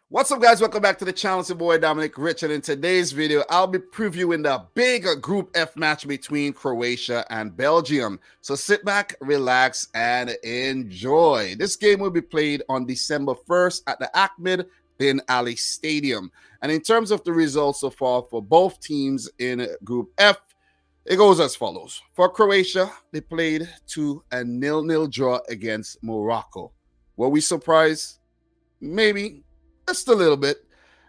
What's up, guys? Welcome back to the channel. It's your boy Dominic Rich, and in today's video, I'll be previewing the big Group F match between Croatia and Belgium. So sit back, relax, and enjoy. This game will be played on December 1st at the Ahmed bin Ali Stadium. And in terms of the results so far for both teams in Group F, it goes as follows. For Croatia, they played to a 0-0 draw against Morocco. Were we surprised? Maybe. Just a little bit.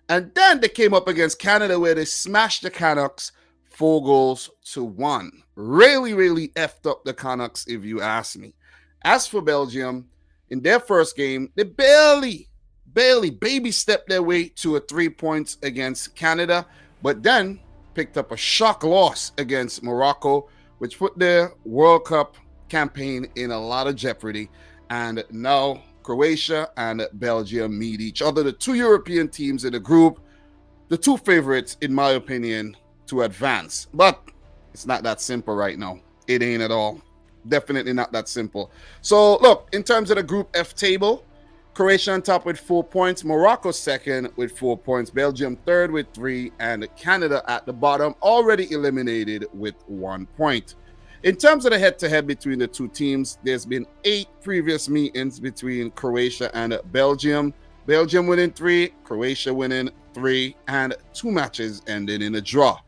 And then they came up against Canada where they smashed the Canucks 4-1. Really effed up the Canucks, if you ask me. As for Belgium, in their first game, they barely baby stepped their way to a 3 points against Canada, but then picked up a shock loss against Morocco, which put their World Cup campaign in a lot of jeopardy. And now Croatia and Belgium meet each other, the two European teams in the group, the two favorites, in my opinion, to advance. But it's not that simple right now. It ain't at all. Definitely not that simple. So, look, in terms of the Group F table, Croatia on top with 4 points, Morocco second with 4 points, Belgium third with 3, and Canada at the bottom, already eliminated with 1 point. In terms of the head-to-head between the two teams, there's been 8 previous meetings between Croatia and Belgium. Belgium winning 3, Croatia winning 3, and 2 matches ending in a draw.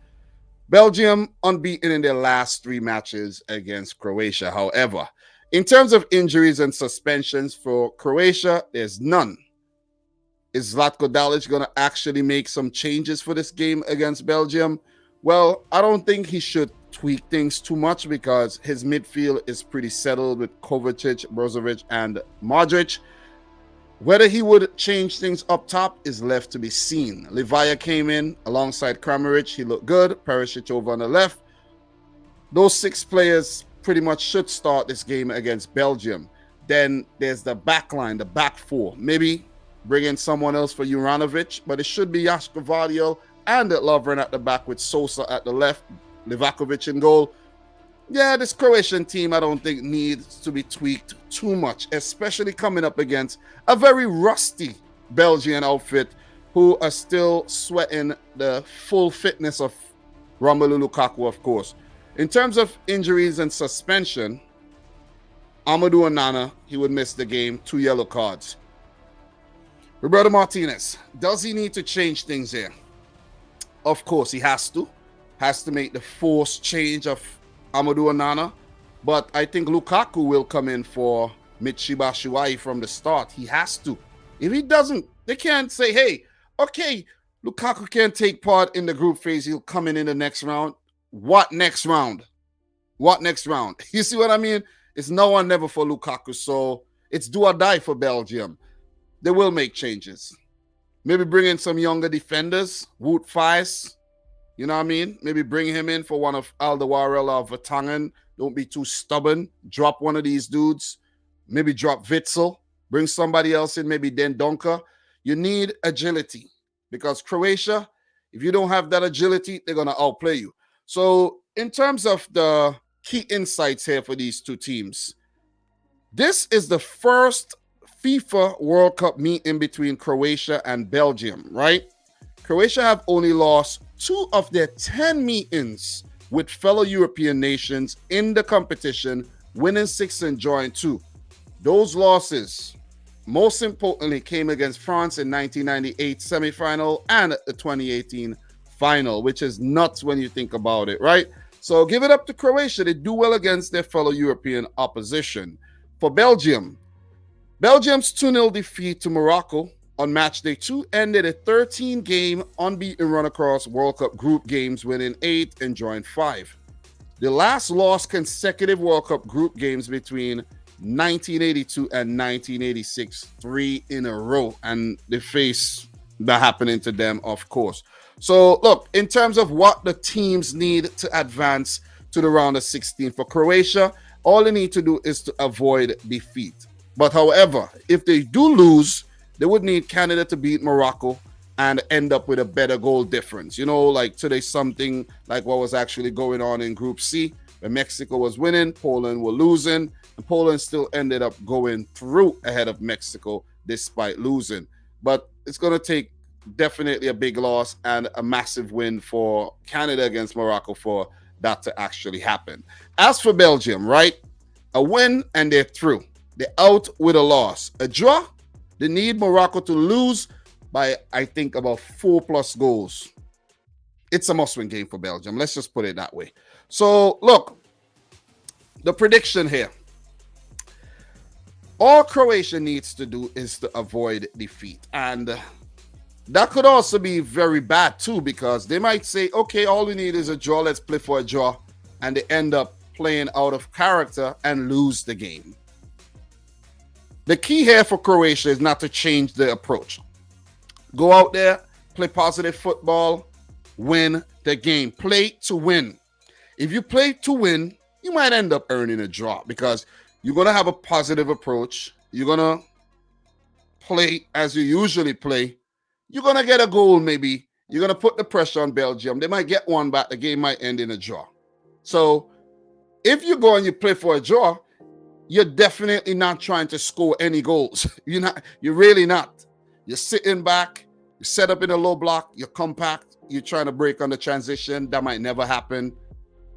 Belgium unbeaten in their last 3 matches against Croatia. However, in terms of injuries and suspensions for Croatia, there's none. Is Zlatko Dalic going to actually make some changes for this game against Belgium? Well, I don't think he should tweak things too much because his midfield is pretty settled with Kovacic, Brozovic, and Modric. Whether he would change things up top is left to be seen. Livaya came in alongside Kramaric. He looked good. Perisic over on the left. Those 6 players pretty much should start this game against Belgium. Then there's the back line, the back 4. Maybe bring in someone else for Juranovic, but it should be Joško Vardiol and Lovren at the back with Sosa at the left, Livakovic in goal. Yeah, this Croatian team I don't think needs to be tweaked too much, especially coming up against a very rusty Belgian outfit who are still sweating the full fitness of Romelu Lukaku, of course. In terms of injuries and suspension, Amadou Onana, he would miss the game, 2 yellow cards. Roberto Martinez, does he need to change things here? Of course, he has to. Has to make the forced change of Amadou Onana. But I think Lukaku will come in for Michy Batshuayi from the start. He has to. If he doesn't, they can't say, hey, okay, Lukaku can't take part in the group phase. He'll come in the next round. What next round? What next round? You see what I mean? It's now or never for Lukaku. So it's do or die for Belgium. They will make changes. Maybe bring in some younger defenders. Wout Faes. You know what I mean? Maybe bring him in for one of Alderweireld or Vertonghen. Don't be too stubborn. Drop one of these dudes. Maybe drop Witsel. Bring somebody else in, maybe Den Donker. You need agility because Croatia, if you don't have that agility, they're going to outplay you. So in terms of the key insights here for these two teams, this is the first FIFA World Cup meeting between Croatia and Belgium, right? Croatia have only lost 2 of their 10 meetings with fellow European nations in the competition, winning 6 and drawing 2. Those losses, most importantly, came against France in 1998 semifinal and the 2018 final, which is nuts when you think about it, right? So give it up to Croatia. They do well against their fellow European opposition. For Belgium, Belgium's 2-0 defeat to Morocco on match day 2 ended a 13-game unbeaten run across World Cup group games, winning 8 and drawing 5. The last lost consecutive World Cup group games between 1982 and 1986, 3 in a row, and they face that happening to them, of course. So, look, in terms of what the teams need to advance to the round of 16 for Croatia, all they need to do is to avoid defeat. But however, if they do lose, they would need Canada to beat Morocco and end up with a better goal difference. You know, like today, something like what was actually going on in Group C, where Mexico was winning, Poland were losing, and Poland still ended up going through ahead of Mexico despite losing. But it's going to take definitely a big loss and a massive win for Canada against Morocco for that to actually happen. As for Belgium, right? A win and they're through. They're out with a loss. A draw, they need Morocco to lose by, I think, about 4+ goals. It's a must-win game for Belgium. Let's just put it that way. So, look, the prediction here. All Croatia needs to do is to avoid defeat. And that could also be very bad too, because they might say, okay, all we need is a draw. Let's play for a draw. And they end up playing out of character and lose the game. The key here for Croatia is not to change the approach. Go out there, play positive football, win the game. Play to win. If you play to win, you might end up earning a draw because you're going to have a positive approach. You're going to play as you usually play. You're going to get a goal maybe. You're going to put the pressure on Belgium. They might get one back. The game might end in a draw. So if you go and you play for a draw, you're definitely not trying to score any goals. You're really not. You're sitting back, you're set up in a low block, you're compact, you're trying to break on the transition. That might never happen.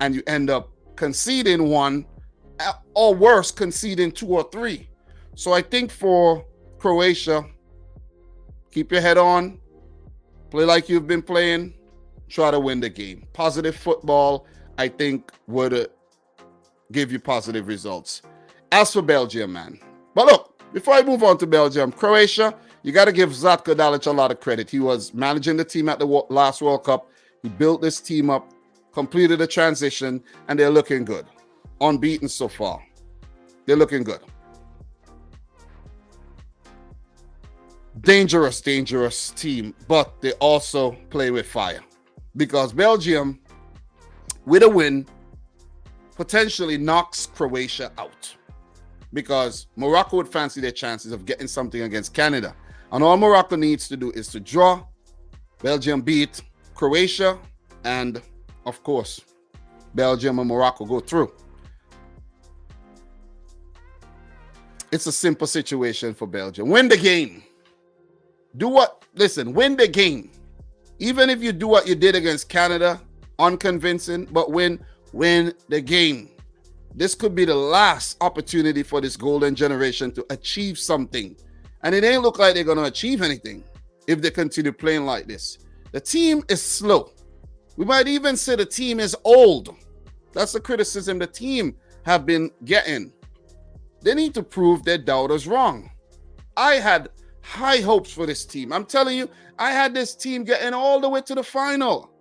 And you end up conceding one, or worse, conceding 2 or 3. So I think for Croatia, keep your head on, play like you've been playing, try to win the game. Positive football, I think, would give you positive results. As for Belgium, man. But look, before I move on to Belgium, Croatia, you got to give Zlatko Dalic a lot of credit. He was managing the team at the last World Cup. He built this team up, completed the transition, and they're looking good. Unbeaten so far. They're looking good. Dangerous, dangerous team, but they also play with fire. Because Belgium, with a win, potentially knocks Croatia out. Because Morocco would fancy their chances of getting something against Canada. And all Morocco needs to do is to draw, Belgium beat Croatia, and, of course, Belgium and Morocco go through. It's a simple situation for Belgium. Win the game. Win the game. Even if you do what you did against Canada, unconvincing, but win the game. This could be the last opportunity for this golden generation to achieve something. And it ain't look like they're going to achieve anything if they continue playing like this. The team is slow. We might even say the team is old. That's the criticism the team have been getting. They need to prove their doubters wrong. I had high hopes for this team. I'm telling you, I had this team getting all the way to the final.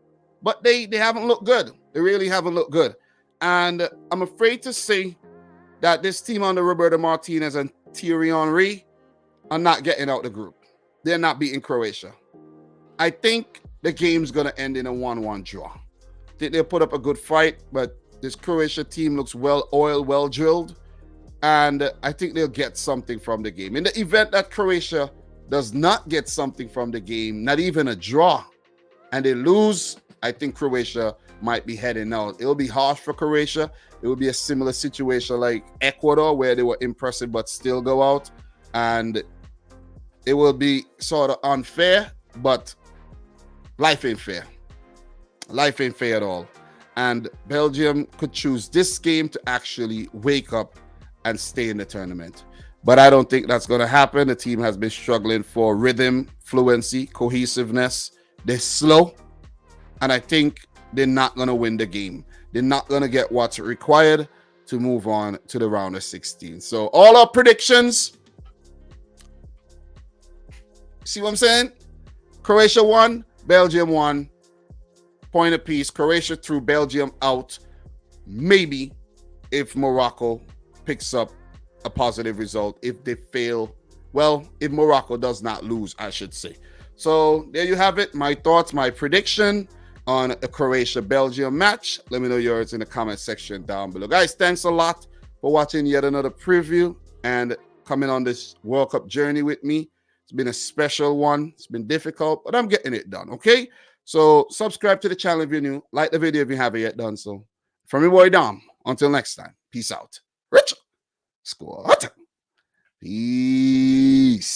But they haven't looked good. They really haven't looked good. And I'm afraid to say that this team under Roberto Martinez and Thierry Henry are not getting out the group. They're not beating Croatia. I think the game's going to end in a 1-1 draw. I think they'll put up a good fight, but this Croatia team looks well-oiled, well-drilled, and I think they'll get something from the game. In the event that Croatia does not get something from the game, not even a draw, and they lose, I think Croatia might be heading out. It'll be harsh for Croatia. It will be a similar situation like Ecuador, where they were impressive but still go out. And it will be sort of unfair, but life ain't fair. Life ain't fair at all. And Belgium could choose this game to actually wake up and stay in the tournament. But I don't think that's going to happen. The team has been struggling for rhythm, fluency, cohesiveness. They're slow. And I think they're not going to win the game. They're not going to get what's required to move on to the round of 16. So all our predictions, see what I'm saying? Croatia won, Belgium won, point apiece. Croatia threw Belgium out. Maybe if Morocco picks up a positive result. If they fail, well, if Morocco does not lose, I should say. So there you have it. My thoughts, my prediction on a Croatia-Belgium match. Let me know yours in the comment section down below. Guys, thanks a lot for watching yet another preview and coming on this World Cup journey with me. It's been a special one. It's been difficult, but I'm getting it done, okay? So subscribe to the channel if you're new. Like the video if you haven't yet done so. From your boy Dom, until next time, peace out. Rich Squad. Peace.